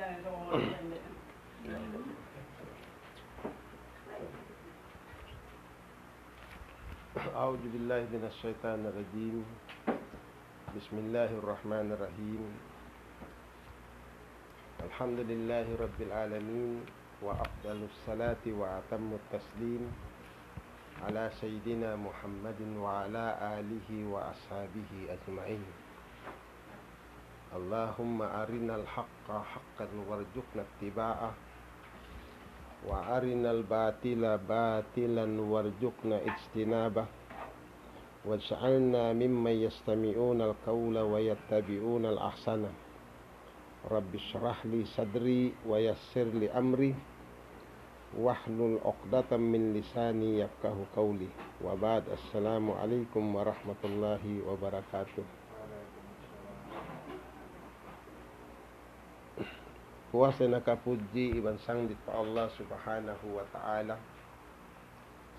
A'udzu billahi minasyaitonir rajim. Bismillahirrahmanirrahim. Alhamdulillahi rabbil alamin wa afdalus salati wa atammut taslim ala sayyidina Muhammadin wa ala alihi wa ashabihi ajma'in. Allahumma arinal haqqa haqqan warzuqna ittiba'ah wa arinal batila batilan warzuqna ijtinabah waj'alna mimman yastami'una al-qawla wa yattabi'una al-ahsana. Rabbi shrah li sadri wa yassir li amri wahlul 'uqdatam min lisani yafqahu qawli. Wa ba'd. Assalamu alaikum warahmatullahi wabarakatuh. Puasa nakapuji iban sangdit pa Allah subhanahu wa ta'ala.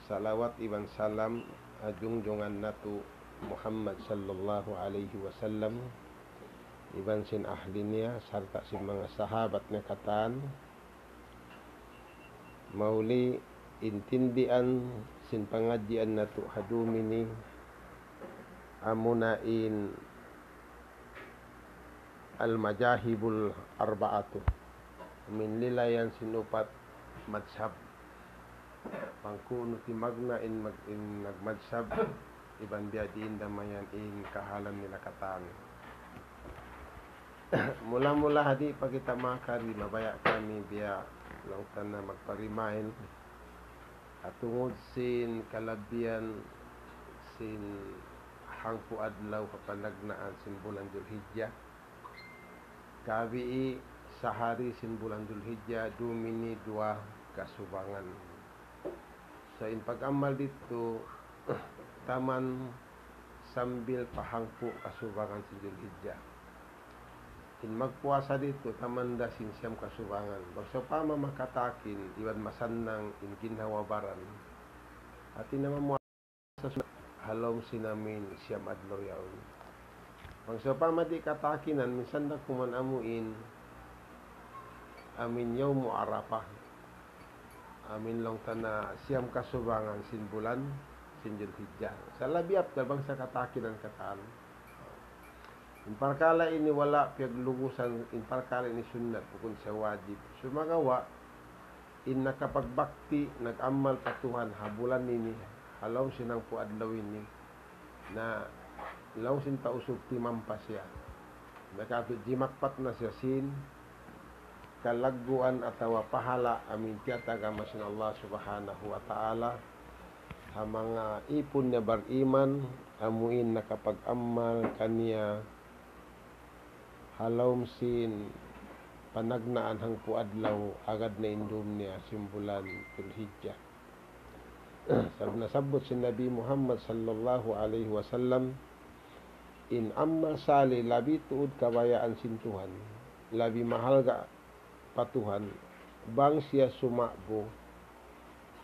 Salawat iban salam ajungjungan natu Muhammad sallallahu alaihi wasallam, iban sin ahlinya serta sin mga sahabatnya kataan. Mauli intindian sin pengajian natu hadumini amunain al-majahibul arba'atu min lilayan sinupat madshab pangkuno ti magna in nagmadshab iban biadiin damayan in kahalan nila katan. Mula-mula hadi pa kita makari mabaya kami biya lautan na magparimahin at tungod sin kalabian sin hangpu adlaw kapanagnaan sin bulan Dzulhijjah. Kabi sehari sin bulan Dzulhijjah dumini 2 kasubangan. So in pag-amal dito taman sambil pahangpo kasubangan sin Dzulhijjah. In magpuasa dito taman da sin siyam kasubangan. Bagso pa makatakin iwan masannang in ginhawabaran. At naman mo sa halom sinamin siyam adlaw yaon. Bagso pa madi katakinan minsan na kuman amuin amin yawmu Arafah. Amin long tana siyam kasubangan sin bulan sin Dzulhijjah. Sa labiap dabang sa katakinan kataan. In parkala ini wala piyaglugusan, in parkala ini sunnat bukun sa wajib. Sumagawa in nakapagbakti nag-amal patuhan habulan nini halaw sinang puadlaw ini na law sin pausog timampas siya. Nakato jimakpat na siya sin kalagguan atawa pahala amin tiyataga masin Allah subhanahu wa ta'ala ha mga ipon na bariman amuin nakapag-amal kaniya halom sin panagnaan hang puadlaw agad na indum niya simbulan Dzulhijjah. Sabot si Nabi Muhammad sallallahu alaihi wasallam in amma sali labi tuud kabayaan sin Tuhan, labi mahal ga patuhan bang siya sumakbo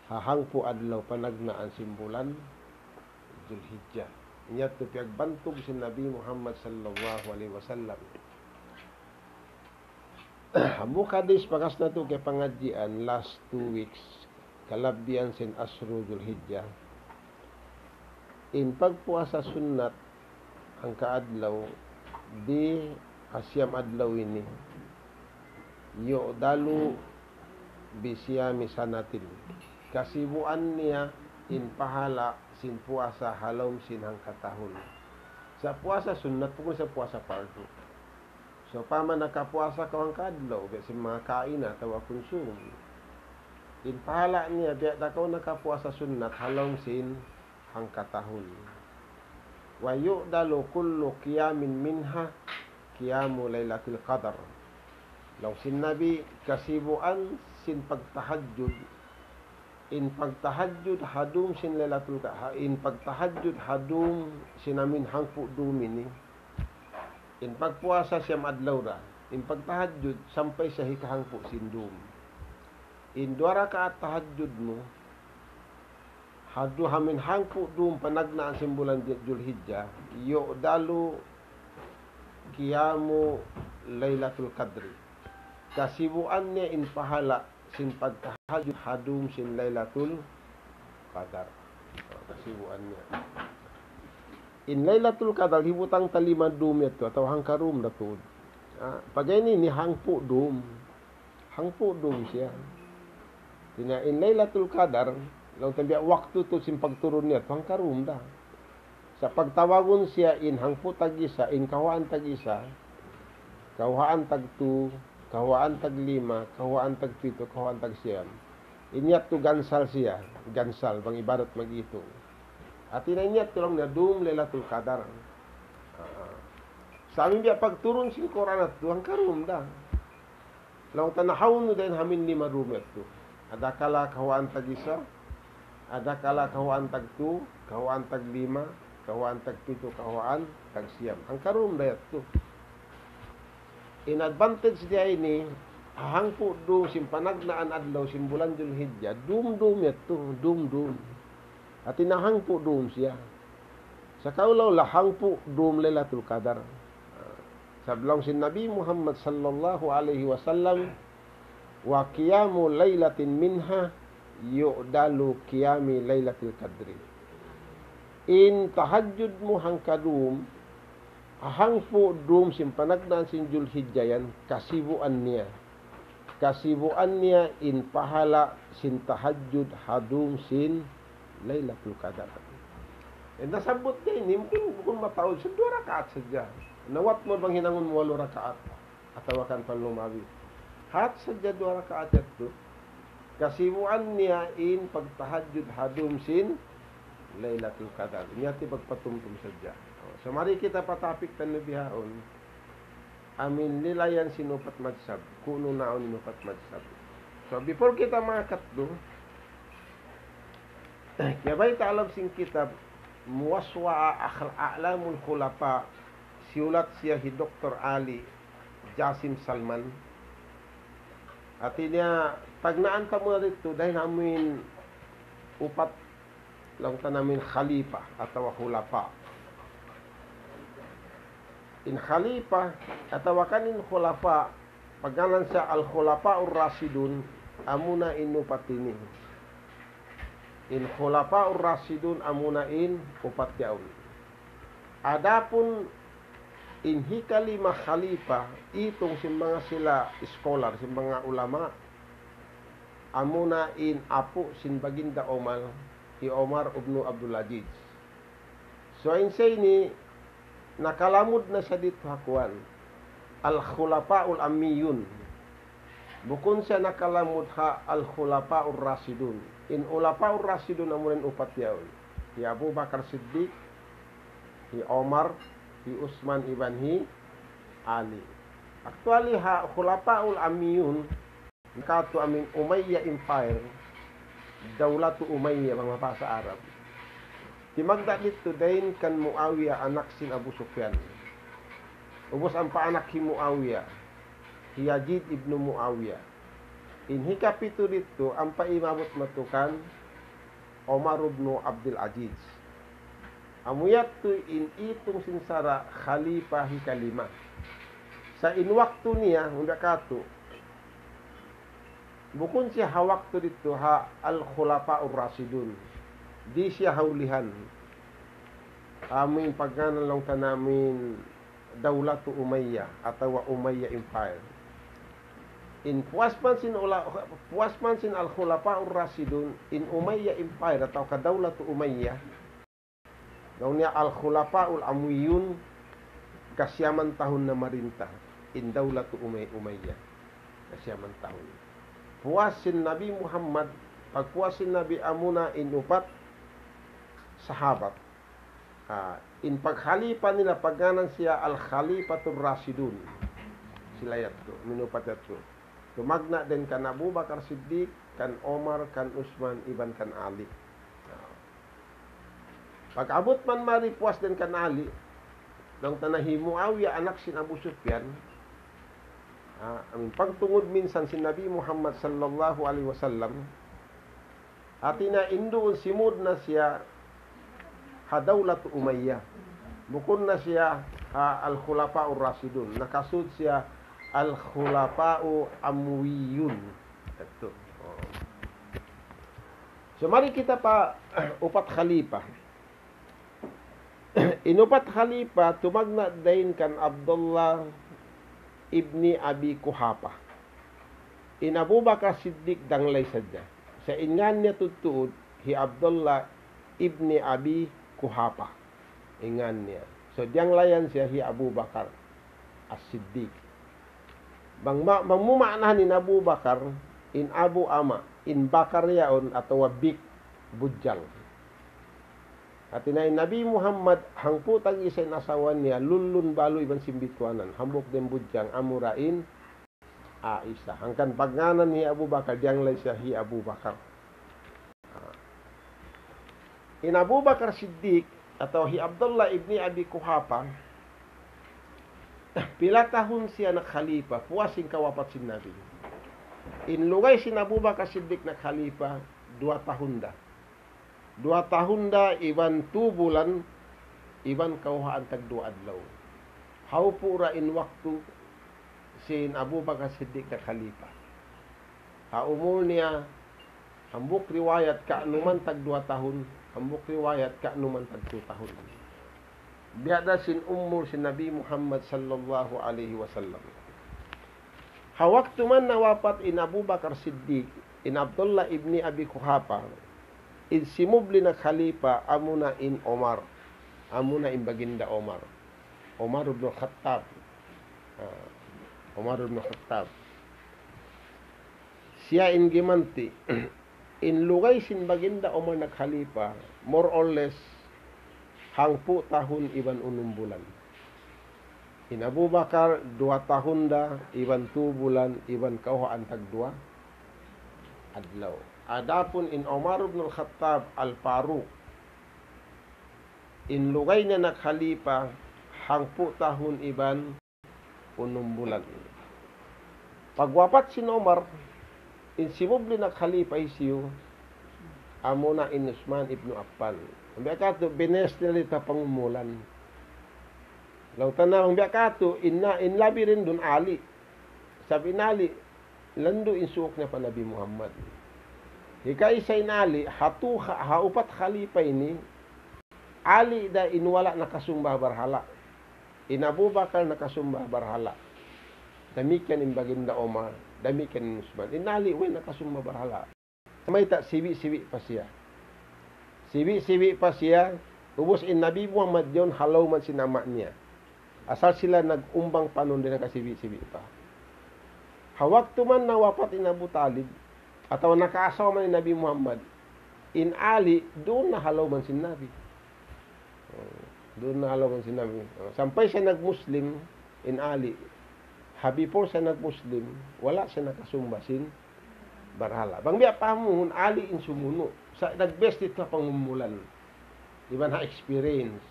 hahangpo adlaw panagnaan simbulan Dzulhijjah. Inya to piagbantog si Nabi Muhammad sallallahu alaihi wasallam. Bukadis pakas na to kay pangadjian last 2 weeks kalabian sin asru Dzulhijjah. In pagpuasa sunnat ang kaadlaw di asyam adlaw ini yo dalu bisiyami sanatin kasibuan niya in pahala sin puasa halom sin hang katahon. Sa puasa sunnat pukul sa puasa fardu. So paman nakapuasa ka ang kadlaw kasi mga kain atawa konsum. In pahala niya biya dakaw nakapuasa sunnat halom sin hang katahon. Wa yu'dalu kullu qiyamin minha qiyamu lailatul qadar. Law sin Nabi kasibuan sin pagtahajjud in pagtahajjud hadum sin lailatul qadar in pagtahajjud hadum sinamin hangpu dumini in pagpuasa siyam adlaw ra in pagtahajjud sampay sa hikahangpu sin dum in 2 rakaat tahajjud mo hadu hamin hangpu dum panagnaan sin bulan Dzulhijjah yo dalu qiyamu lailatul qadri kasibuan niya in pahala sin pagtahajud hadum sin Lailatul Qadar. Kasibuan niya. In Lailatul Qadar hibutang talima dum ito atau hangkarum datud. Pagay ni hangpu dum. Hangpu dum siya. Tina in Lailatul Qadar, lang tabiya waktu tu sin pagturun niya hangkarum da. Sa pagtawagon siya in hangpu tagisa, in kawaan tagisa, kawaan tagtu, kawaan taglima, kawaan tagpito, kawaan tagsiyam. Inyat tu gansal siya, gansal bang ibarat magito. At inanyat tu lang na dum Lailatul Qadar. Sa amin biya pagturun sin Quran at tu hangkarum da. Lang tanahawon no din hamin 5 rumet tu. Ada kala kawaan tagisa, ada kala kawaan tagtu, kawaan taglima, kawaan tagpito, kawaan tagsiyam. Ang karum dayat to. In advantage dia ini, hang po dum simpanagnaan adlaw simbulan Dzulhijjah, dum yat to, dum. At inahang po dum siya. Sa kaulaw lahang po dum Lailatul Qadar. Sablong sin Nabi Muhammad sallallahu alaihi wasallam, wa qiyamu lailatin minha yu'dalu qiyami Lailatul Qadri. In tahajud mo hang kadum, hang po dum simpanagdan sin Dzulhijjah yan, kasibuan niya. Kasibuan niya in pahala sin tahajud hadum sin Lailatul Qadar. Nasabot niya ini, mungkin mataod sa 2 rakaat sadya. Nawat mo bang hinangon mo 8 rakaat? Atawakan pan lumawi. Hat sadya 2 rakaat ito. Kasibuan niya in pagtahajud hadum sin Lailatul Qadar. Inyati pagpatumtum sadya. So mari kita patapik tan nabihaon. Amin nilayan sinupat madsab. Kuno naon sinupat madsab. So before kita makat do, kaya ba alam sing kitab Muwaswa A'lamul Khulafa, siulat siya hi Dr. Ali Jasim Salman. At niya tagnaan ka mo dito dahil namin upat lang ta namin khalifa atau khulafa. In khalifa atau kanin khulafa, pagalan sa al-khulafa ur-rasidun amuna inupat ini. In khulafa ur-rasidun amuna in upat yaun. Adapun in hikalima khalifa, itong si mga sila scholar, si mga ulama, amuna in apo sin baginda Omar, si Omar ibn Abdul Aziz. So in say ni, nakalamod na siya dito hakuan, al-khulafa'ul ammiyun. Bukun siya nakalamod ha al-khulafa'ur rasidun. In ulafa'ur rasidun amunan upat yaon. Si Abu Bakar Siddiq, si Omar, si Usman ibn Ali. Actually ha khulafa'ul ammiyun kato amin Umayyah Empire, Dawlatu Umayyah mga mapasa Arab. Timagda dito dahin kan Muawiyah anak sin Abu Sufyan. Ubos ang paanak hi Muawiyah, si Yazid ibn Muawiyah. In hikapito dito ang paimabot matukan Omar ibn Abdul Aziz. Amuyat to in itong sinsara khalifa hikalima. Sa inwakto niya, hunda kato, bukun siya hawakto dito ha al-khulafa ur-rasidun. Di siya haulihan. Amin pagganan lang ta namin Dawlatu Umayyah atau Umayyah Empire. In puasman sin al-khulafa ur-rasidun in Umayyah Empire atau kadawlatu Umayyah. Gawin niya al-khulafa'ul amwiyun kasyaman tahun na marintah in Dawlatu Umayyah. Kasyaman tahun. Puasin Nabi Muhammad, pagpuasin Nabi amuna in upat sahabat. In paghalipa nila pagganan siya al-khalifatur rasidun. Sila yato, minupat yato. Tumagna din kan Abu Bakar Siddiq, kan Omar, kan Usman, ibn kan Ali. Pag-abot man mari puas din kan Ali, nang tanahi Muawiyah anak sin Abu Sufyan, pagtungod minsan si Nabi Muhammad sallallahu alaihi wasallam, atina indoon simud na siya hadawlatu Umayyah. Bukod na siya al-khulafa ur-rasidun. Nakasud siya al-khulafa'u amwiyun. Ito. So mari kita pa upat khalifah. Inupat khalifah tumagna dain kan Abdullah ibni Abi Kuhafa. In Abu Bakar Siddiq danglay sadya. Sa ingan niya tutuod hi Abdullah ibni Abi Kuhafa. Ingan niya. So diyang layan siya hi Abu Bakar As-Siddiq. Mangmumanahan ni Abu Bakar in Abu Ama in Bakar yaon atau Bik Bujang. At inay Nabi Muhammad hangputang isa nasawan niya lulun balo ibang simbituanan hambok den Bujang amurain Aisha. Hangkan pagnganan ni Abu Bakar diyang lay siya hi Abu Bakar. In Abu Bakar Siddiq atau hi Abdullah ibni Abi Kuhafa pila tahun siya na khalifa puasing kawapat sin Nabi. In lugay sin Abu Bakar Siddiq na khalifa 2 tahun da. 2 tahun da iban 2 bulan iban kauhaan tag 2 adlaw. How pura in waktu sin Abu Bakar Siddiq na khalifa. Umur niya hambuk riwayat ka anuman tag 2 tahun, hambuk riwayat ka anuman tag 2 tahun. Biada sin umur sin Nabi Muhammad sallallahu alaihi wasallam. Hawaktu man nawapat in Abu Bakar Siddiq in Abdullah ibni Abi Kuhafa in simubli na khalifa amuna in Omar, amuna in baginda Omar ibn Khattab. Omar ibn Khattab siya in gimanti in lugay sin baginda Omar na khalifa more or less hangpu tahun iban 6 bulan. In Abu Bakar 2 tahun da iban 2 bulan iban kauhaan tag 2 adlaw. Adapun in Omar ibn Khattab al-Faruq in lugay na khalifa hangpu tahun iban 6 bulan. Pagwapat sin Omar in simubli na khalifa isiyo amuna in Usman ibn Affan. Ambiya kato bines nilita pangumulan. Law tanawang biya kato in labi rin dun Ali. Sabi nali lando insuok niya pa Nabi Muhammad. Hika isa in Ali haupat khalifa ini Ali da inwala nakasumbah barhala. In Abu Bakar nakasumbah barhala. Damikian in baginda Omar, damikian in Usman. In Ali nakasumbah barhala. May ta siwi-siwi pa siya. Siwi-siwi pa siya. Ubos in Nabi Muhammad yon halaw man sinama niya. Asal sila nag-umbang panon din nakasiwi-siwi pa. Hawak tuman na wapat in Abu Talib atau nakaasawa man ni Nabi Muhammad in Ali doon na halaw man sin Nabi. Doon na halaw man sin Nabi. Sampay siya nag-Muslim in Ali. Before siya nag-Muslim, wala siya nakasumbasin barhala. Bang biya pamuhon Ali in sumuno. Sa nagbest dito pangumulan. Iban ha experience.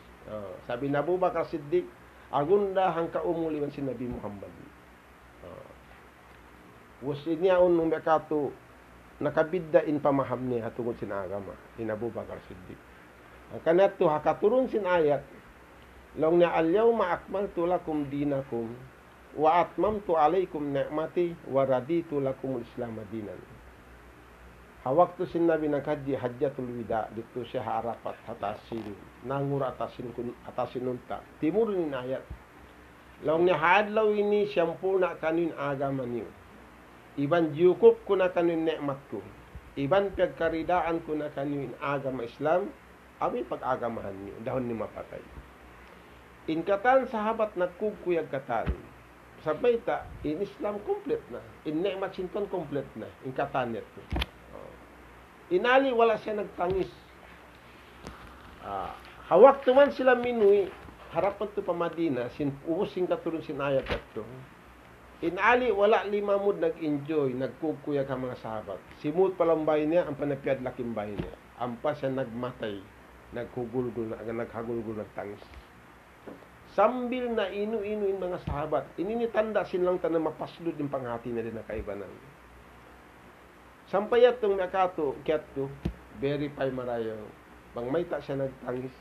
Sabi na Abu Bakar Siddiq, agunda hangka umuli man si Nabi Muhammad. Wasin niya nung bakato nakabidda in pamaham niya tungod sin agama in Abu Bakar Siddiq. Ang kanato hakaturun sin ayat long na al-yawma akmaltu lakum dinakum wa atmamtu alaykum ni'mati wa raditu lakumul Islam dinan. Hawak to sin Nabi naghaji hajjatul wida dito siya Arafat hatasin nangur atasin unta timur ni ayat long ni hadlaw ini siyampu na kanin agama niyo iban jukop ko na kanin nikmat ko iban pagkaridaan ko na kanin agama Islam abi pag-agamahan niyo dahon ni mapatay in katan sahabat nagkukuyag katan sabay ta in Islam complete na in nikmat sinton complete na in katanet ko. Inali wala siya nagtangis. Hawak tuman sila minui harapan to pa Madina sin ubusing katurun sin ayat ato. Inali wala limamud nag-enjoy, nagkukuyag ang mga sahabat. Simut palambay niya ang panapiad laking bahay niya. Ampa siya nagmatay, naghagulgul nagtangis. Sambil na inu-inuin mga sahabat, ininitanda silang tanang mapaslud yung panghati na din na kaibanan. Sampayat tong nakato, kiat to, verify marayo. Bang may ta siya nagtangis.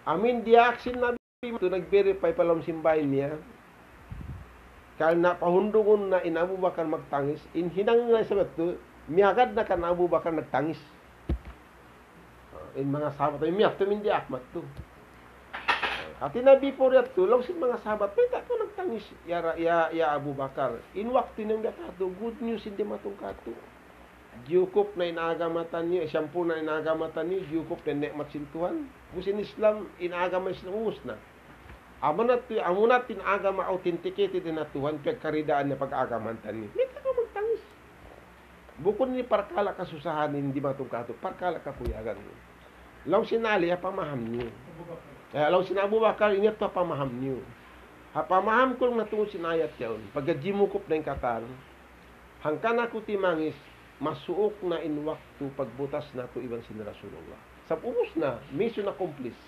Amin diaksin Nabi to nag-verify palam simbahin niya. Karena pahundungon na in Abu Bakar magtangis, in hinang nga sa beto, miyagad na kan Abu Bakar nagtangis. In mga sahabat, miyak to hindi akmat to. At inabi po rin to, lang sin mga sahabat, may tato nagtangis, ya Abu Bakar. In waktu nang dakato, good news hindi matong kato. Diukop na inagamatan niyo, siyampu na inagamatan niyo, diukop na nekmat sintuhan. Busin Islam, inagama Islam, umus na. Amunat tinagama authenticated na Tuhan, pagkaridaan na pag-agamantan niyo. May tato magtangis. Bukod ni parkala kasusahan, hindi matong kato, parkala kakuyagan niyo. Law sinali, pamaham niyo. Law sina Abu Bakar, ingat pa pamaham niyo. Pamaham ko natungod sinayat yun. Pagkajimukop na yung katan, hangkan ako timangis, masuok na in waktu pagbutas na to iban sin Rasulullah. Sa ubos na, mission accomplished.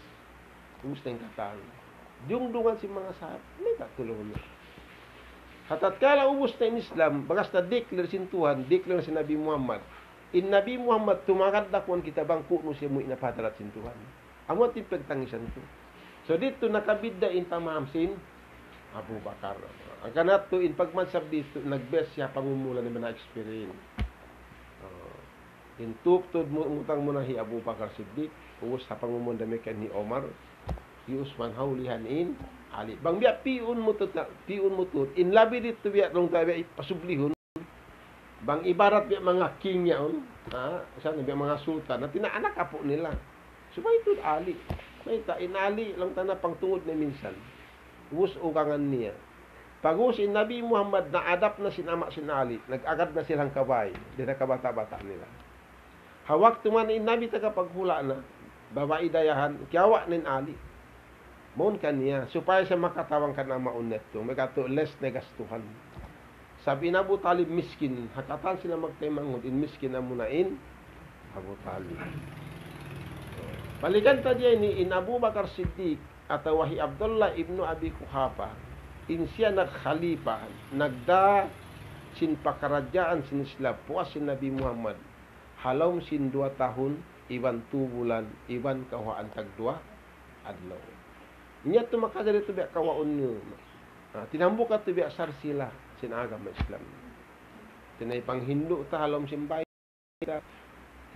Ubos na yung katan. Dung-dungan si mga sahabat, may katulungan niya. Hatatkala ubos na in Islam, bagas na declare sin Tuhan, declare si Nabi Muhammad. In Nabi Muhammad, tumakad na kuwan kita bang kuno siya mo inapadarat sin Tuhan. Amo tin pagtangisan to. So dito nakabidda in pamahamsin Abu Bakar. Ang kanat to in pagmansab dito nagbes siya pangumulan ni mga experience. In tuptod mo utang mo na hi Abu Bakar Siddiq, uus sa pangumunda mi ken ni Omar, si Usman haulihan in Ali. Bang biya piun mo tut in labi dito biya nung tabi pasublihon. Bang ibarat biya mga king yaon, sana biya mga sultan na tinaanak apo nila. Subay tud Ali. May ta inali lang tana pangtungod na minsan. Us ugangan niya. Pagus in Nabi Muhammad na adapt na sinama sin Ali, nag-agad na silang kabay, di na kabata-bata nila. Hawak tuman in Nabi taga paghula na, babae dayahan, kiyawa nin Ali. Mon kaniya, supaya sa makatawang ka na maunet to, may kato less negastuhan. Sabi na Abu Talib miskin, hakatan sila magtaymangod, in miskin na munain, Abu Talib. Balikan tadi ini in Abu Bakar Siddiq atau Wahi Abdullah ibnu Abi Kuhafa in siya nagkhalifa nagda sin pakarajaan sin Islam puas sin Nabi Muhammad halom sin 2 tahun iban 2 bulan iban kawaan tag 2 adlaw nya tu makadari tu biak kawaon niyo tinambuk at tu biak sarsila sin agama Islam tinay pang Hindu ta halom sin bay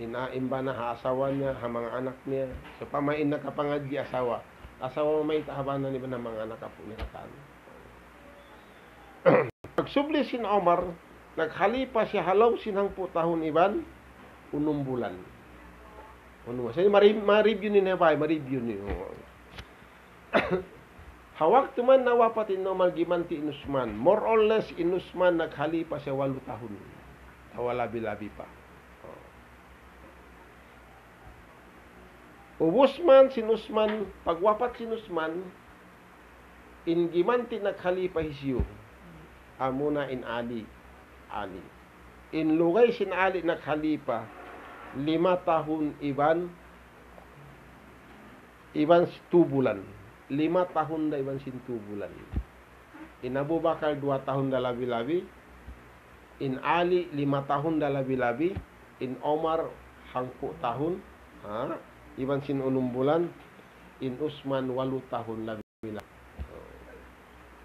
hinaimba na ha asawa niya, ha mga anak niya. So, pamain na kapangadji asawa. Asawa mo may tahabanan niya ng mga anak po ni Katan. Pagsubli sin Omar, naghalipa siya halaw sinang po tahon iban, 6 bulan. Saya ma-review ni Nebay, ma-review ni. Hawak tuman nawapat in Omar gimanti in Usman. More or less in Usman naghalipa siya 8 tahon. Tawalabi-labi pa. Ubusman sin Usman, pagwapat sin Usman, in gimanti naghalipa hisyo, amuna in Ali. In lugay sin Ali naghalipa, 5 tahun iban 2 bulan. 5 tahun da iban sin 2 bulan. In Abu Bakar 2 tahun da labi-labi, in Ali 5 tahun da labi-labi, in Omar 10 tahun, iban sin 6 bulan, in Usman 8 tahun labi-labi.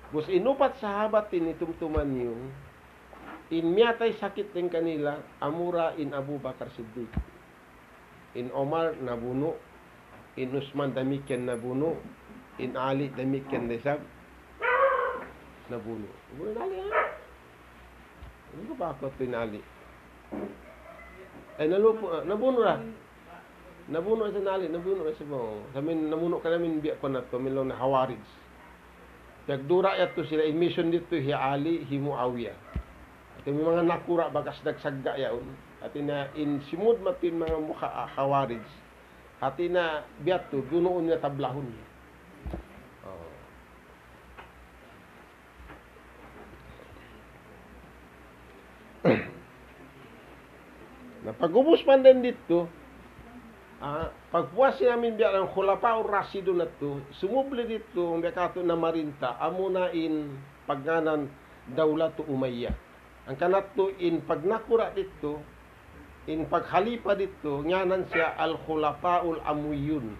Bus inupat sahabat ini tumtuman niyo, in miyatay sakit din kanila, amura in Abu Bakar Siddiq. In Omar nabuno, in Usman damikian nabuno, in Ali damikian desab nabuno. Buno Ali ha? Ano ba ako ito in Ali? Ay nabuno ra. Nabuno sa nali, nabuno sa mo. Samin namuno ka namin biya ko na to, milong na Hawarij. Pagdura yato sila in mission dito hi Ali, hi Muawiyah. At yung mga nakura bagas nagsagda yaon. At na in simud matin mga mukha Hawarij. At na biya to, dunoon niya tablahon. Napagubos man din dito, pagpuas namin biya ng Khulafa Rasidun na to, sumubli dito, biyakato na marinta, amuna in pagganan Dawlatu Umayyah. Ang kanat to in pagnakura dito, in paghalipa dito, nganan siya Al-Khulafaul Amuyun.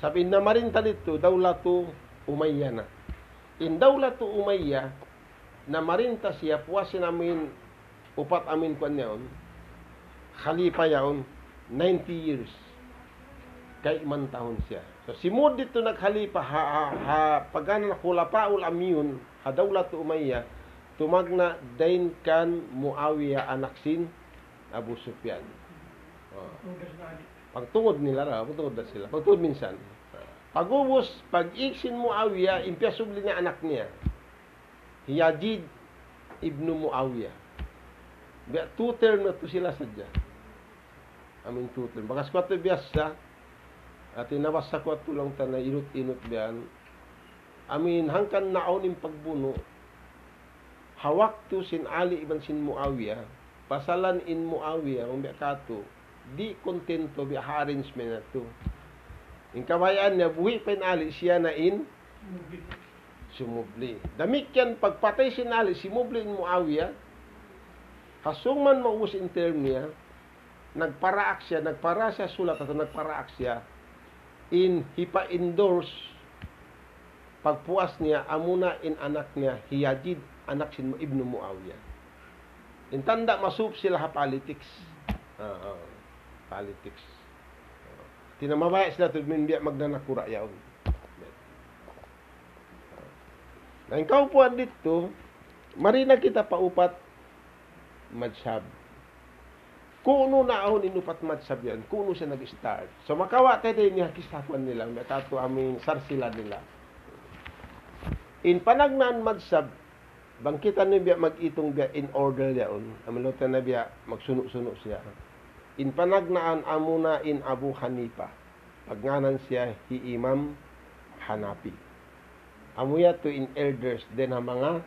Sabi na marinta dito, Dawlatu Umayyah na. In Dawlatu Umayyah, na marinta siya, puwasin amin, upat amin kuan yaon, khalifa yaon, 90 years. Kay iman tahon siya. So, simod dito naghalipa, pagana na Khulafaul Amiyun, ha Dawlatu Umayyah, tumagna dain kan Muawiyah anak sin Abu Sufyan. Pagtungod nila ra, pagtungod na sila. Pagtungod minsan. Pagubos, pag-iksin Muawiyah, impyasubli na anak niya. Yazid ibnu Muawiyah. Biya, 2 term na to sila sadya. Amin 2 term. Bakas ko ito biyasa, at inabasa ko ito lang tanay, inut-inut biyan. Amin, hangkan naon yung pagbuno, hawak to sin Ali ibn sin Muawiyah, pasalan in Muawiyah, kung biya kato, di kontento biya arrangement na to. Yung kabayaan niya, buhi pa in Ali, siya na in sumubli. Damikyan, pagpatay sin Ali, si Mubli in Muawiyah, hasungman maubos in term niya, nagpara siya sulat at nagparaak siya, hipa-endorse, pagpuas niya, amuna in anak niya, Yazid, anak sin Ibnu Muawiyah. Intanda masup sila ha politics. Politics. Tinamabaya sila tulmin biya magnanakura yaon. Ang kaupuan dito, marina kita paupat madshab. Kuno na ahon inupat madshab yan, kuno siya nag-start. So makawa tayo niya kisakuan nila, matato aming sarsila nila. In panagnan madshab, bangkitan niya mag-itong biya in order yaon. Amilutan na biya magsuno-suno siya. In panagnaan amuna in Abu Hanifa. Pagnganan siya hi Imam Hanafi. Amuya to in elders din ang mga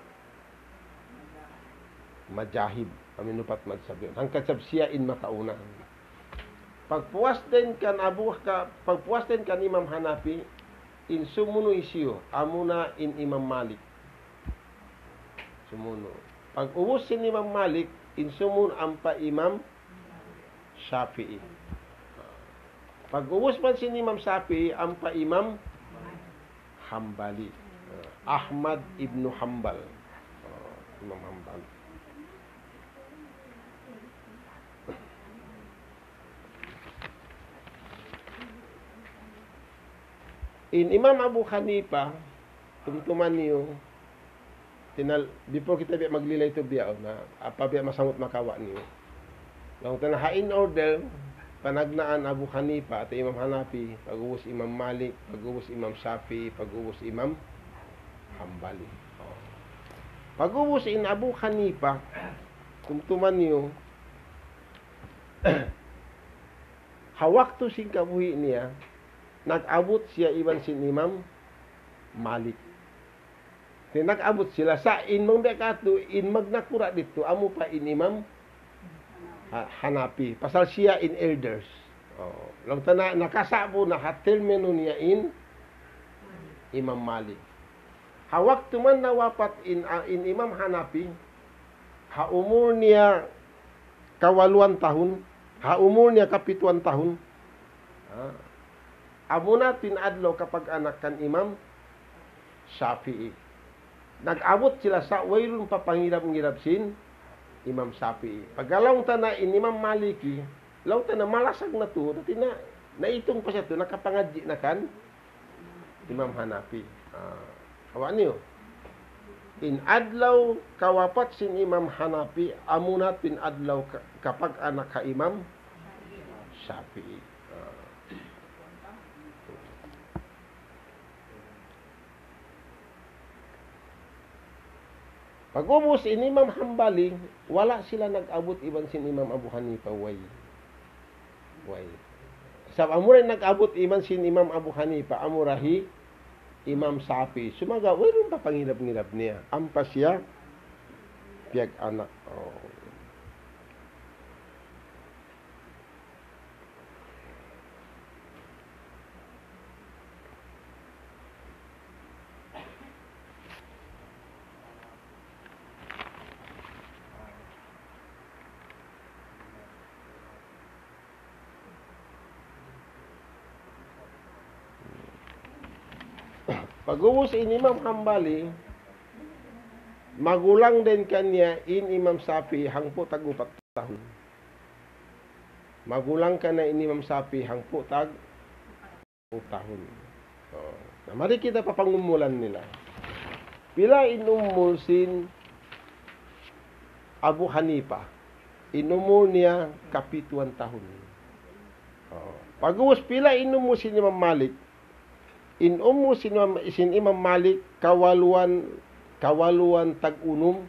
majahib. Aminupat madsabi. Hangkat sab siya in makauna. Pagpuas din kan Imam Hanafi, in sumuno isiyo, amuna in Imam Malik. Sumuno. Pag uwos sin Imam Malik, in sumun ampa Imam Shafi'i. Pag uwos man sin Imam Shafi'i, ampa Imam Hambali. Ahmad ibnu Hambal. Imam Hambal. In Imam Abu Hanifa, tumtuman niyo, before kita biya maglilay to biya, na biya masamot makawa niyo. Lang tanahain order, panagnaan Abu Hanifa at Imam Hanafi, pag-uwos Imam Malik, pag-uwos Imam Shafi, pag-uwos Imam Hambali. Pag-uwos in Abu Hanifa, tumtuman niyo, hawak to sing kabuhi niya, nag-abot siya iban sin Imam Malik. Nag-abot sila sa in mga kato, in magnakura dito, amo pa in Imam Hanafi. Pasal siya in elders. Lang tana, nakasabo na hatilmeno niya in Imam Malik. Hawak tuman na wapat in Imam Hanafi, haumur niya kawaluan tahun, haumur niya kapituan tahun. Amo na tinadlaw kapag anak kan Imam Shafi'i. Nag-abot sila sa waylon papangirap-ngirap sin Imam Shafi'i. Paggalawang tana in Imam Maliki, law tana malasag na to, dati na naitong pa siya to, nakapangadji na kan Imam Hanafi. Kawan niyo. In adlaw kawapat sin Imam Hanafi, amo na tinadlaw kapag anak ka Imam Shafi'i. Pag-ubos in Imam Hambali, wala sila nag-abot iban sin Imam Abu Hanifa way. Sab amuray nag-abot iban sin Imam Abu Hanifa, amurahi Imam Shafi. Sumaga, mayroon pa pangilap-ngilap niya. Ampas siya, piyag anak. Pag-uwas in Imam Hambali, magulang din kanya in Imam Shafi hangpo tag 4 tahun. Magulang ka na in Imam Shafi hangpo tag 4 tahun. Mari kita papangumulan nila. Pila inumul sin Abu Hanifa. Inumul niya kapituan tahun. Pag-uwas pila inumul sin Imam Malik. Inumul sin Imam Malik kawaluan tag-unum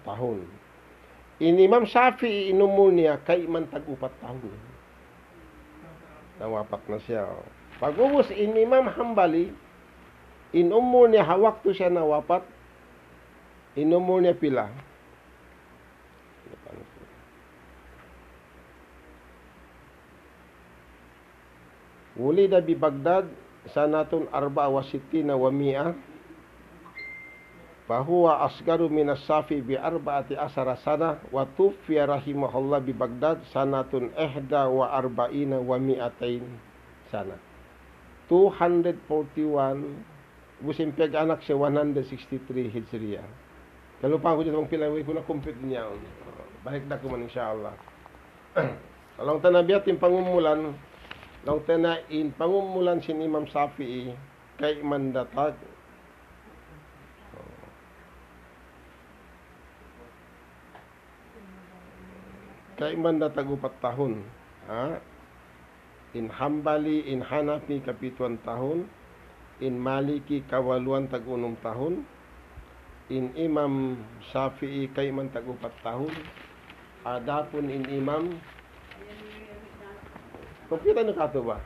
tahun. In Imam Shafi'i inumul niya kay man tag 4 tahun. Nawapat na siya. Pag-ubos in Imam Hambali, inumul niya hawak to siya nawapat. Inumul niya pila. Wulida bi Baghdad sanatun 64 wa 100. Fahuwa asgaru minas Shafi bi 14 sana wa tufiya rahimahullah bi Baghdad sanatun 41 wa 200 sana. 241 busin anak siya 163 Hijriah. Kalau pa ako dito mong pilaway ko na compute niya. Balik na ko man insyaallah. Along tanabiyat yung pangumulan, long tanain pangumulan sin Imam Shafi'i kay mandatag kay mandatag 4 tahun. In Hambali, in Hanafi kapituan tahun, in Maliki kawaluan tag 6 tahun, in Imam Shafi'i kay man tag 4 tahun, adapun in Imam kompita na kato ba?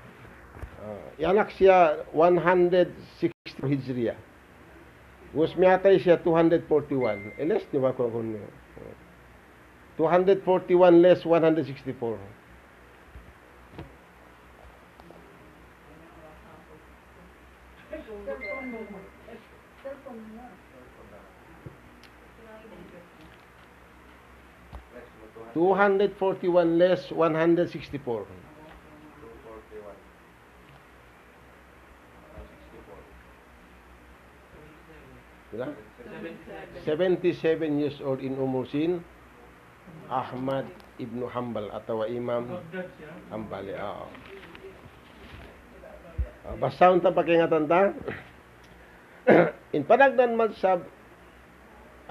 Yanak siya 160 Hijriah. Gus miyatay siya 241. Less di ba ko 241 less 164. $241 less 164. 77 years old in Umusin Ahmad ibn Hanbal atau Imam Hanbali. Basta unta pakingatan ta. In panagdan madhab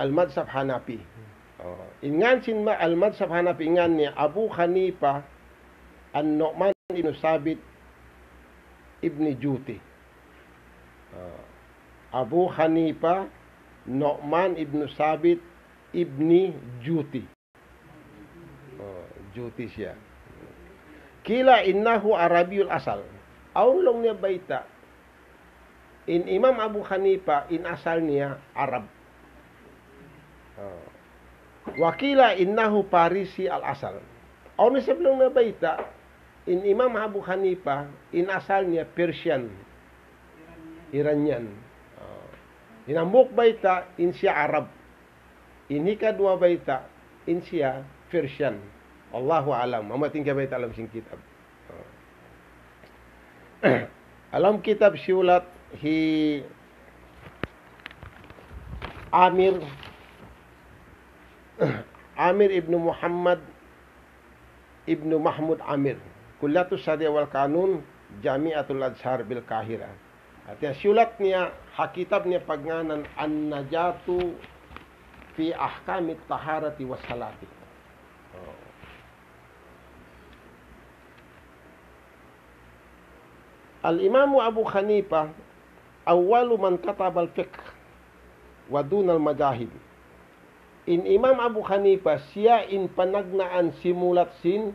al-madhab Hanafi. Ingan sin ma al-madhab Hanafi ingan ni Abu Hanifa an-Nu'man ibn Sabit ibn Juti. Abu Hanifa Nu'man ibn Sabit ibni Juti. Juti siya. Kila innahu Arabiyul asal. Aulong niya baita. In Imam Abu Hanifa in asal niya Arab. Wakila innahu Parisi al asal. Aw ni sebelum niya baita. In Imam Abu Hanifa in asal niya Persian. Iranian. Inambuk baita in siya Arab. Ini kadua baita in siya Persian. Allahu alam. Mamating ka baita alam sing kitab. Alam kitab siulat hi Amir ibn Muhammad ibn Mahmud Amir. Kullatus Syariah wal Kanun Jami'atul Azhar bil Kahira. At yung siulat niya, hakitab niya pagnganan An-Najatu fi ahkamit taharati was salati. Al-Imam Abu Hanifa awwalu man kataba al-fiqh wa dun al-madahib. In Imam Abu Hanifa siya in panagnaan simulat sin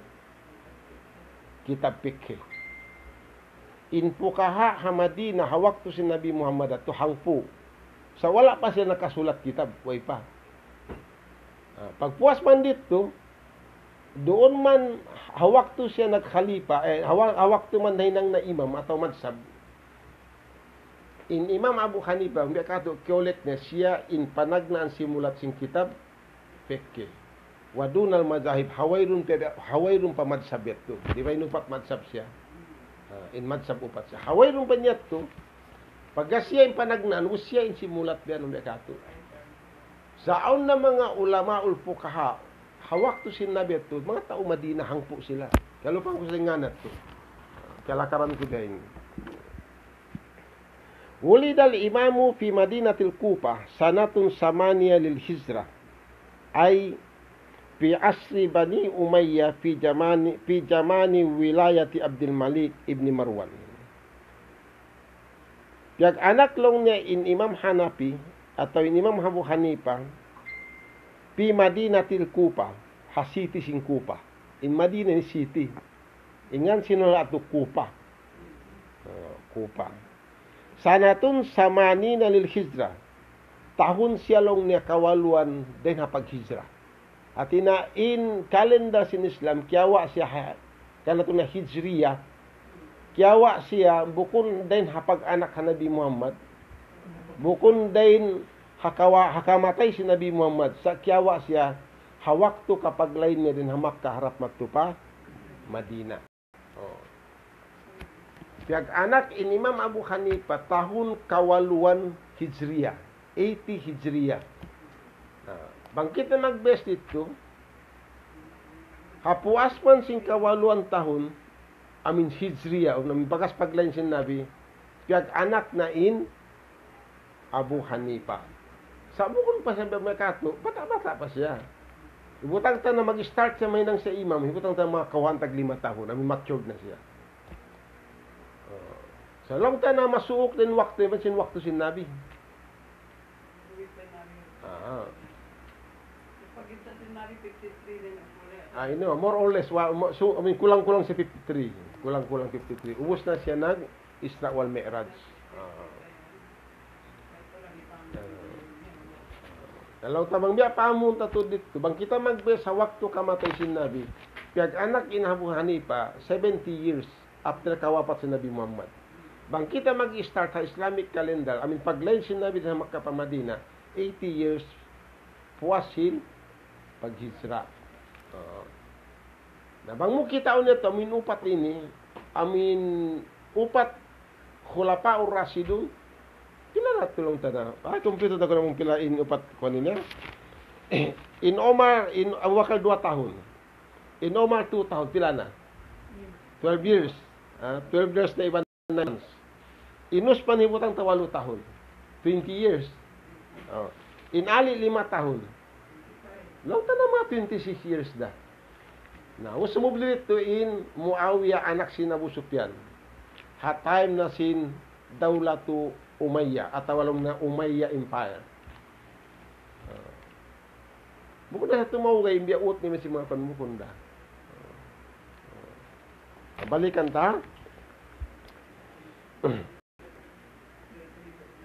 kitab fiqh. In fukaha Hamadina hawak to si Nabi Muhammad at hangpo. Sa wala pa siya nakasulat kitab, way pa. Pagpuas man dito, doon man hawak to siya nagkhalifa, hawak to man hinang na imam atau madsab. In Imam Abu Hanifa, hindi kato kiolet niya siya in panagnaan simulat sing kitab, fiqh. Wadunal madahib, hawayrun pa madsab yato. Di ba inupat madsab siya? In madsab upat siya. Hawayrun pa niya to, Pagka siya yung panagnan, siya yung simulat biyan ng kato. Saan na mga ulama ulfukaha, hawak to sinabi ito, mga tao Madina hangpo sila. Kalupang ko sa nganat to. Kalakaran ko dahil. Wulidal imamu fi Madinatil Kupa sanatun samaniya lil hijrah ay fi asri Bani Umayyah fi jamani wilayati Abdul Malik ibn Marwan. Piyag anak long niya in Imam Hanafi atau in Imam Abu Hanifa fi Madinatil Kupa, ha city sing Kupa. In Madinah ni city. Ingan sinula ato Kupa. Kupa. Sanatun samanina lil hijrah. Tahun siya long niya kawaluan din ha paghijrah. At ina in kalenda sin Islam, kiyawa siya kanatun na hijriya, kiyawa siya bukun din ha pag-anak ha Nabi Muhammad, bukun din hakamatay si Nabi Muhammad, sa kiyawa siya hawakto kapag lain niya din ha Makkah harap magtupa Madina. Piyag anak in Imam Abu Hanifa tahun kawaluan hijriya, 80 hijriya. Bangkit na mag-best ito, hapuas man sing kawaluan tahun, amin hijriya, o namin bagas paglain sin Nabi, piyag anak na in Abu Hanifa. Sa bukon pa siya bamakato, bata-bata pa siya. Ibutang ta na mag-start siya may nang sa imam, ibutang ta mga kawantag 5 tahun, amin matured na siya. Sa long ta na masuok din waktu, iban sin waktu sin Nabi. More or less, so, kulang-kulang si 53. Kulang-kulang 53. Ubus na siya nag-Isra wal Mi'raj. Dalaw tamang biya pamunta to dito. Bang kita magbe sa waktu kamatay si Nabi. Piyag anak in Abu Hanifa, 70 years after kawapat si Nabi Muhammad. Bang kita mag-start sa Islamic calendar, paglain si Nabi sa Makkah pa Madina, 80 years puwasin paghijra. Nabang mo kita nito, upat ini, upat khulafa ur-rasidun, pila na tulong tana. Kumpleto na ko namang pila in upat ko niya. In Omar, in Abu Bakar 2 tahun. In Omar 2 tahun, pila na? 12 years. 12 years na iban na. Inus panibutang 8 tahun. 20 years. In Ali 5 tahun. Lang ta na mga 26 years da. Now, sumubli to in Muawiyah anak sin Abu Sufyan. Ha time na sin Dawlatu Umayyah at walong na Umayyah Empire. Bukod na sa tumawagay, imbiyaot ni si mga panmukunda. Balikan ta.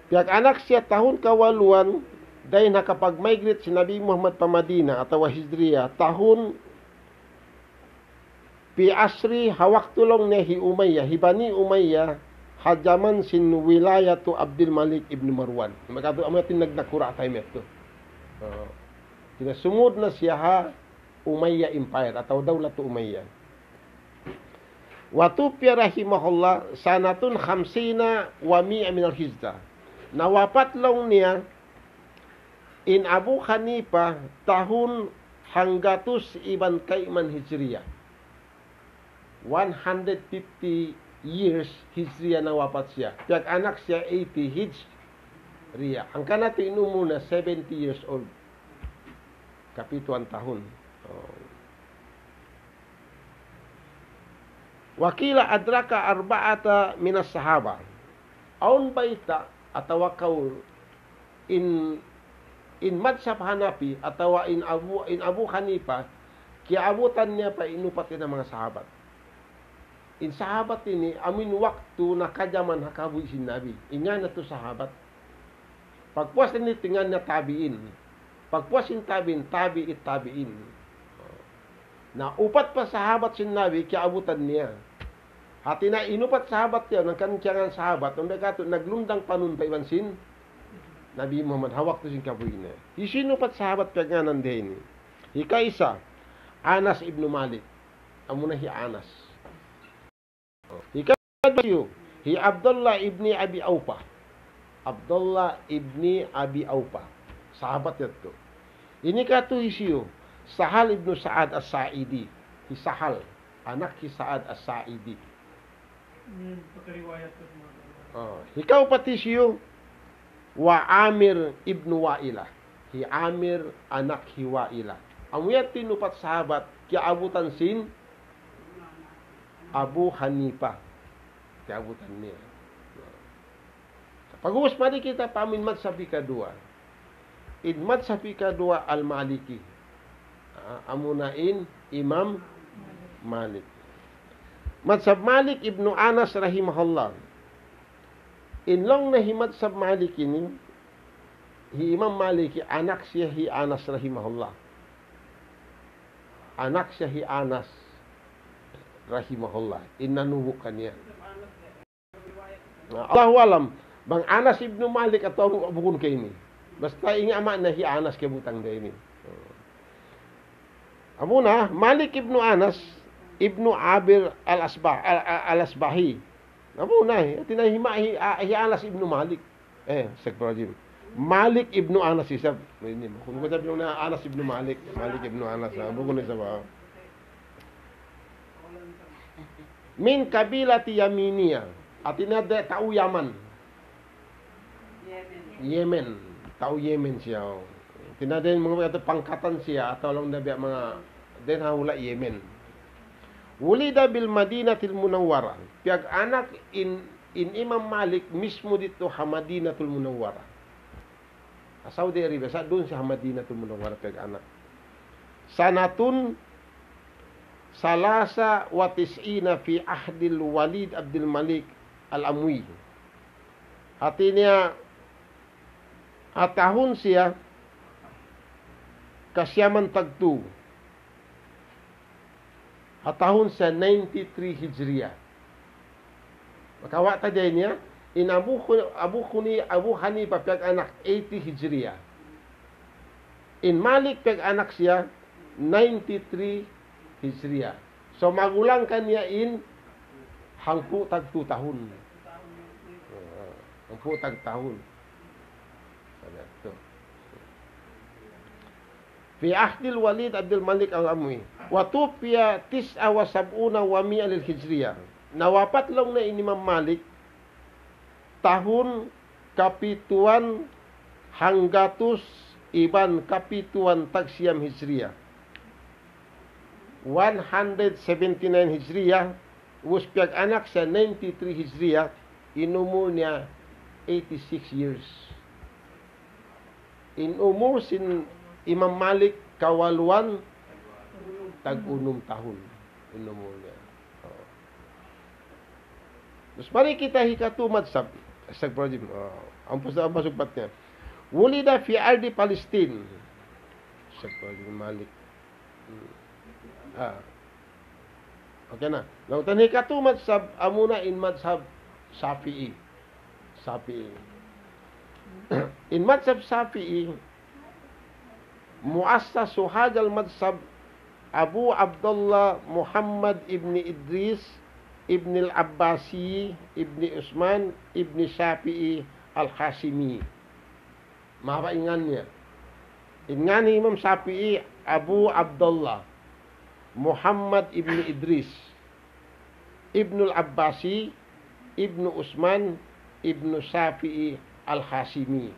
Piyag anak siya tahun kawaluan dahil nakapag-migrate si Nabi Muhammad pa Madina at Hijriya tahun pi asri hawak tulong ni Umayyah, hibani Umayyah hajaman sin wilayatu Abdul Malik ibn Marwan. Magkado amatin nagnakura tayo meto. Sinasumod na siya ha Umayyah Empire atau Dawlatu Umayyah. Watupya rahimahullah sanatun 50 wa 100 min al-hijrah. Nawapat long niya in Abu Hanifa tahun hanggatus iban kaiman hijriyah. 150 years hijriyah na wapat siya. Piyag anak siya 80 hijriyah. Ang kanati inumuna 70 years old. Kapituan tahun. Wakila adraka arba'ata minas sahaba. Aun baita atawa kaul in madhab Hanafi atawa in Abu Hanifa kiabutan niya pa inupat ng mga sahabat. In sahabat ini amin waktu nakajaman hakabuy si Nabi. Inya na to sahabat. Pagpuas ni tingan na tabiin. Pagpuas in tabiin. Na upat pa sahabat si Nabi kiabutan niya. Hati na inupat sahabat niya ng kantiyangan sahabat. Naglundang panun pa iban sin Nabi Muhammad hawak to sin kabuy niya. Isinupat sahabat kagangan din. Hikaisa Anas ibn Malik. Amuna hi Anas. Hikadbayo, hi Abdullah ibni Abi Aufa. Abdullah ibni Abi Aufa. Sahabat itu. Ini katu isiyo. Sahal ibnu Sa'ad as-Sa'idi. Sahal. Anak si Sa'ad as-Sa'idi. Ikaw pati siyo. Wa Amir ibnu Wa'ilah. Amir anak Wa'ilah. Amuyat tinupat sahabat. Kiabutan sin Abu Hanifah. Kiabutan niya. Pag-uwas mali kita pamin madsabi kadua. In madsabi kadua al-Maliki. Amunain Imam Malik. Madshab Malik ibnu Anas rahimahullah. Inlong na madshab Malik ini, Imam Maliki anak siya Anas rahimahullah. Anak siya Anas rahimahullah. Inanubukan niya. Allahu alam. Bang Anas ibnu Malik atau bukun kayo ini. Basta inga ama na Anas kay butang da ini. Amuna, Malik ibnu Anas ibnu Abir al-Asbahi. Amuna, tinahima Anas ibnu Malik. Sekprojim. Malik ibnu Anas isab. Ini kung ko sabi na Anas ibnu Malik, Malik ibnu Anas. Bukun isa ba? Min kabilati Yaminiya. Atina de tau Yaman. Yemen. Tau Yemen siya. Tinadayin mga pangkatan siya atau lang nabi mga den hawla Yemen. Wulida bil Madinatil Munawwara. Piag anak in Imam Malik mismo dito Madinatul Munawwara. Saudi Arabia sa doon sa Madinatul Munawwara piag anak. Sanatun salasa wa tis'ina fi ahdil Walid Abdul Malik al-Amwi. Hati niya tahun siya kasyaman tagtu. Tahun siya 93 Hijriah. Makawata day niya in Abu Hanifah pag anak 80 Hijriah. In Malik pag anak siya 93 Hijriah. So magulang kanya in hangpu tagtu tahun. Hangpu tag tahun. Fi ahdil Walid Abdul Malik al-Amwi. Wa tufiya 79 wa 100 lil Hijriyah. Nawapat lang na Imam Malik tahun kapituan hanggatus iban kapituan tagsiyam Hijriyah. 179 Hijriyah uspiag anak sa 93 Hijriyah inumur niya 86 years. In umur sin Imam Malik kawaluan tag-unum tahun inumur niya. Terus mari kita hikatu madshab. Astagfirullahaladzim. Ampus na ang pasugpat niya. Wulida fi ardi Palestine. Astagfirullahaladzim Malik. Okay na. Lautan hikatu madshab amuna in madshab Shafi'i. In madshab Shafi'i muassasu hadzal madshab Abu Abdullah Muhammad ibn Idris ibn al-Abbasi ibn Usman ibn Shafi'i al-Hashimi. Mapaingan niya. Ingan ni Imam Shafi'i Abu Abdullah Muhammad ibn Idris ibn al-Abbasi ibn Usman ibn Shafi'i al-Hashimi.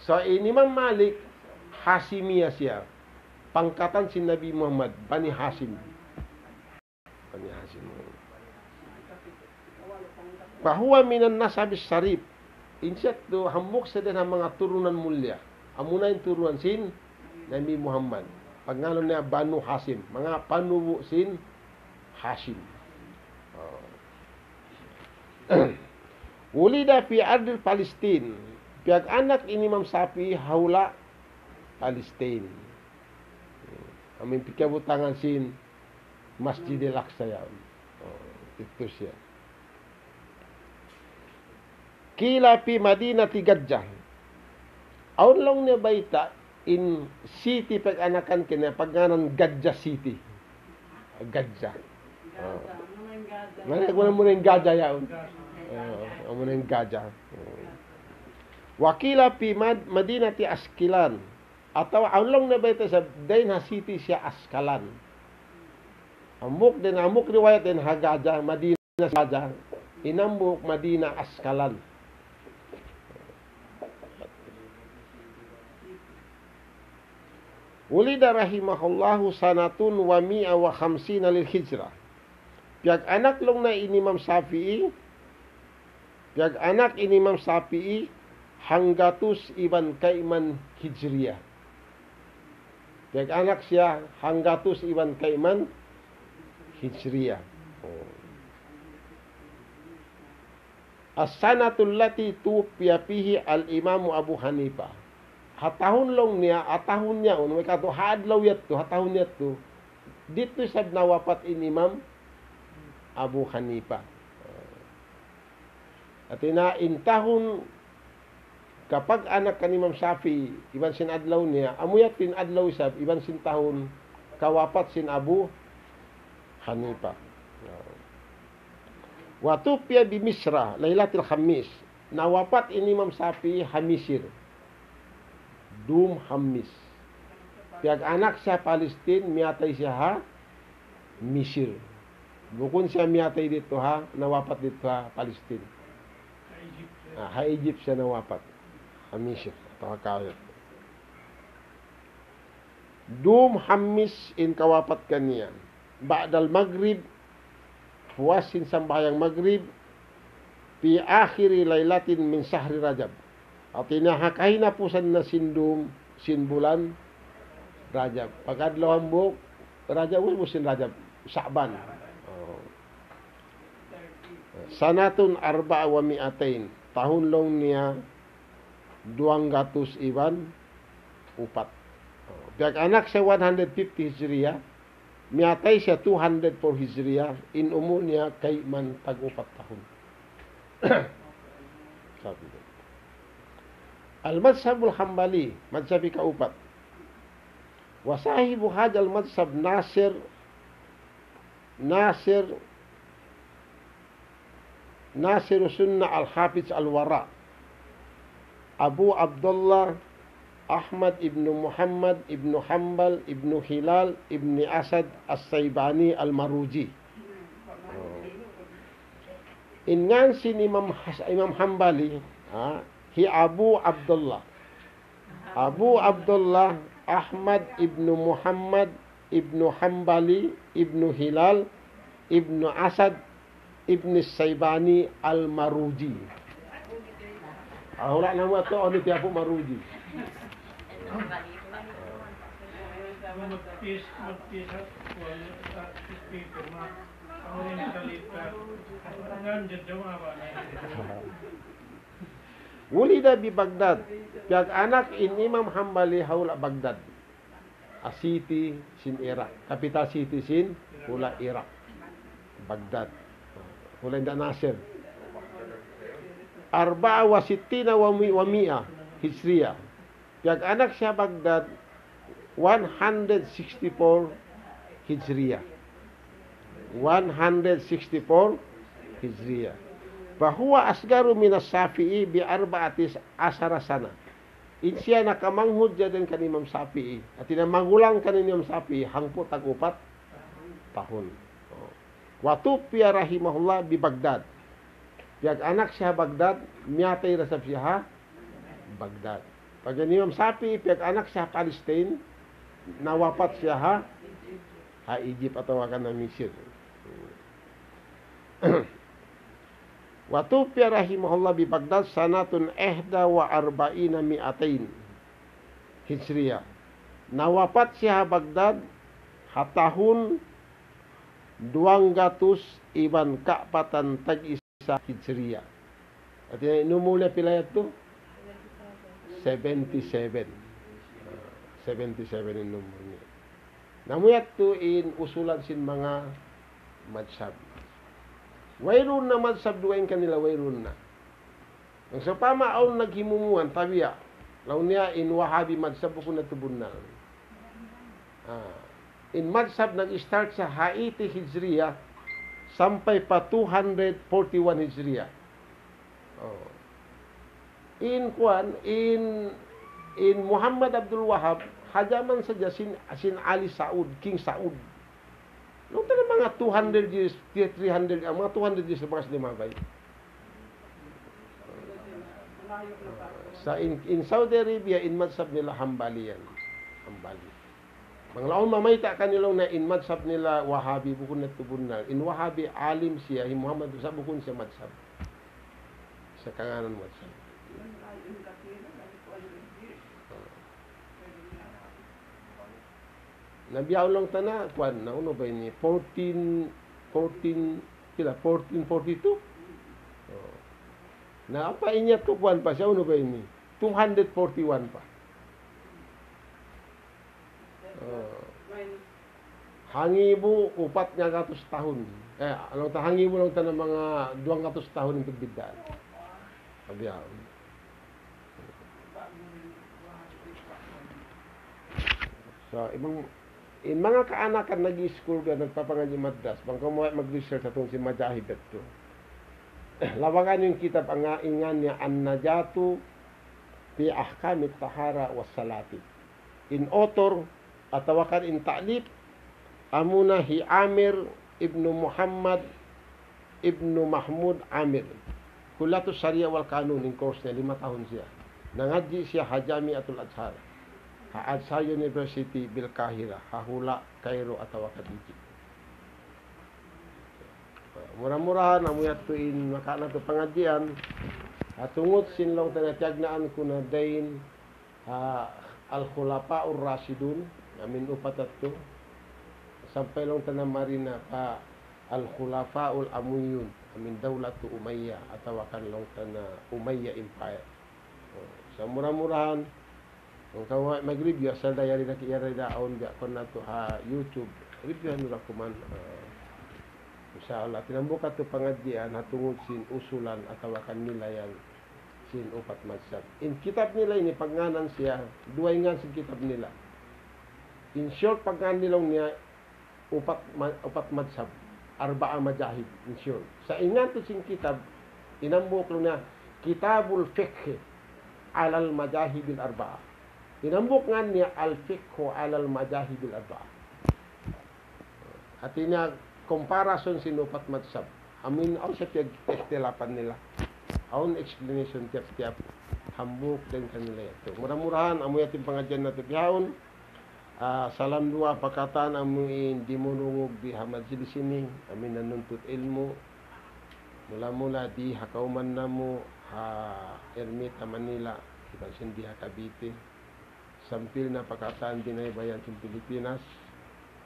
So Imam Malik Hashimiyah siya. Pangkatan si Nabi Muhammad Bani Hashim. Bahwa minan nasabis sarip. Insyat do hamok sa din ang mga turunan mulya. Amuna yung turunan sin Nabi Muhammad. Pagngalo niya Banu Hashim. Mga panuwo sin Hashim. Wulida fi ardil Palestine. Piag anak ini Imam Shafi'i haula Palestine. Amin pikabutangan sin Masjid al-Aqsa yan. Ito siya. Kila pi Madinati Gadjah. Aun long niya baita in city pag anakan kina pagganan Gadjah City. Gadjah. Ngayon ko na muna yung Gadjah yaon. amo na yung Gaza. Wakila pi Madinati Askilan. Atau aulong na ba ito sa dain ha city siya Askalan. Amok riwayat din ha Gaza, Madina Gaza. Inambuk Madina Askalan. Ulida rahimahullahu sanatun wa mi'a wa khamsina lil hijrah. Piag anak long na Imam Shafi'i. Piag anak Imam Shafi'i hanggatus iban kaiman hijriyah. Piag anak siya hanggatus iban kaiman hijriyah. As-sanatul lati tupiya pihi al-Imamu Abu Hanifah. Hatahon long niya, atahon niya, may kato, haadlaw yat to, hatahon niya to, dito sab nawapat in Imam Abu Hanifah. At inaintahon, kapag anak ka ni Imam Shafi, iban sin adlaw niya, amuyat tin adlaw sab, iban sin tahon, kawapat sin Abu Hanifah. Watupya bi Misra, Lailatul Khamis, nawapat in Imam Shafi, Hamisir. Dum Hamis. Piag anak siya Palestine, miyatay siya ha Misir. Bukun siya miyatay dito ha, nawapat dito ha Palestine. Ha Egypt siya nawapat. Ha Misir. Ito ha kawit. Dum Hamis in kawapat kaniya. Ba'dal Maghrib, puwasin sambayang Maghrib, pi akhiri laylatin min sahri Rajab. At inahakay na po na sinbulan Rajab. Pagkadlaw ang buhok, Rajab, mo sin Rajab, Sa'ban. Sanatun arba'a wa mi'atain. Tahun long niya 200 iban upat. Piag anak siya 150 Hijriya, mi'atay siya 204 Hijriya, in umo niya kay man tag-upat tahun. Sabi ko. Al-Madhhabul Hanbali, madhhabi kaupat. Wa sahibu hadal madhhab Nasir Sunnah Al-Hafiz Al-Wara. Abu Abdullah Ahmad ibn Muhammad ibn Hanbal ibn Hilal ibn Asad As-Saybani Al-Maruji. Ingan sin Imam Hanbali, hi Abu Abdullah Ahmad ibn Muhammad ibn Hanbali ibn Hilal ibn Asad ibn Saybani Al-Maruji. Wala na mo ito, ano tiya po Maruji? Wulida bi Baghdad. Piag anak in Imam Hanbali haula Baghdad. A city sin Iraq. Capital city sin hula Iraq. Baghdad. Hula inda Nasir. Arba'a wa sittina wa mi'a Hijriya. Piag anak siya Baghdad 164 Hijriya. 164 Hijriya. Bahwa asgaru minas Syafi'i bi arba'atis asara sana. Insya nakamanghud din kan Imam Syafi'i. At magulang kan Imam Syafi'i hangpo tag-upat tahun. Watupya rahimahullah bi Baghdad. Piag anak siya Baghdad, miyatay rasab siya ha Baghdad. Pag Imam Syafi'i, piag anak siya Palestine, nawapat siya ha Egypt atau akan na Misir. Watupya rahimahullah bi Baghdad sanatun ehda wa arba'ina mi'atain Hijriya. Nawapat siya Baghdad hatahun 200 iban kaapatan tag-isa Hijriya. At inumula pilayat to 77. 77 in number niya. Namuyat to in usulan sin mga madhab. Wayrun na madhab duwain kanila, wayrun na. Ang sa pamaaw naghimumuan, tabiya, law niya in Wahabi madhab ko natubun na. In madhab nag-start sa Haiti Hijriya, sampay pa 241 Hijriya. Oh. In Muhammad Abdul Wahab, hajaman saja sin Ali Saud, King Saud. Noong tala mga 200 years, 300, mga 200 years na mga limabay. Sa in Saudi Arabia, in madhab nila Hanbali yan. Hanbali. Mga laon mamayta kanilong na in madhab nila Wahabi, bukun na tubun na. In Wahabi, alim siya, Muhammad sa bukun siya madhab. Sa kanganan madhab. Nabiyaw lang tana, kuan na uno ba ini 1442. Na apa inya to kuan pa siya uno ba ini 241 pa. Hangibo upat nga katos tahun. Anong hangibo lang ta ng mga 200 tahun yung pagbidaan. Nabiyaw. So, in mga kaanakan nag-i-school ka, nagpapangaji madras, bang kumuha mag-research atong si Majahid ito. Lawakan yung kitab ang ingan niya, An-Najatu fi Ahkamit Tahara was Salati. In author, atawakan in ta'lib, amuna hi Amir ibnu Muhammad ibnu Mahmud Amir. Kulatu Sharia wal Kanun, in course niya, 5 tahun siya. Nangadji siya Hajami Atul Azhar. Sa University Bil Kahira, Hahula, Cairo atawa Kadiji. Murah-murahan amuyat tuin makana to pangajian. Atungod sinlong tanatiagnaan ko na dain al-khulafaur rasidun, amin upat atto. Sampai long tanang marina pa al-khulafaul amuyun, amin dawlatu Umayyah atawa kan long tanang Umayyah Empire. Sa murah-murahan kung kawa mag-review, asal dayari na kiyari daon biya ko na to YouTube. Reviewhan nila ko man. Inshallah, tinambok ato pangadjian, hatungod sin usulan atawakan nila yan sin upat madhab. In kitab nila ini, pagnganan siya, duway ngan sin kitab nila. In short, pagnganan nilang niya, upat madhab, arba'a majahid, in short. Sa ingan to sin kitab, tinambok lang niya, Kitabul Fiqh alal majahibil arba'a. Tinambok nga niya al-fiqhu alal majahibil arba'a. At niya comparison sinupat madhab. Amin aw sa testilapan nila. Aun explanation tiap-tiap hambuk din kanila ito. Murah-murahan amoy ating pangadyan na ito. Salam dua pakatan amuin dimunungog di hamad sini. Amin nanuntut ilmu. Mula-mula di hakauman namo Ermita Manila. Kita sindi Cavite. Sampil na pakataan din ay bayan sa Pilipinas.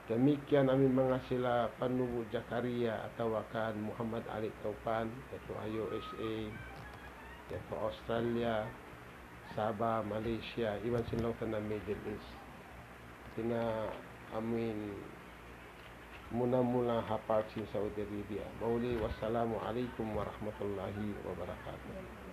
Demikian amin mga sila Panubu Jakaria atawakan Muhammad Ali Taupan, ito USA, ito Australia, Sabah, Malaysia, iban silang tanang Middle East. Tina amin muna-mula hapag sin Saudi Arabia. Mauli, wassalamu alaikum warahmatullahi wabarakatuh.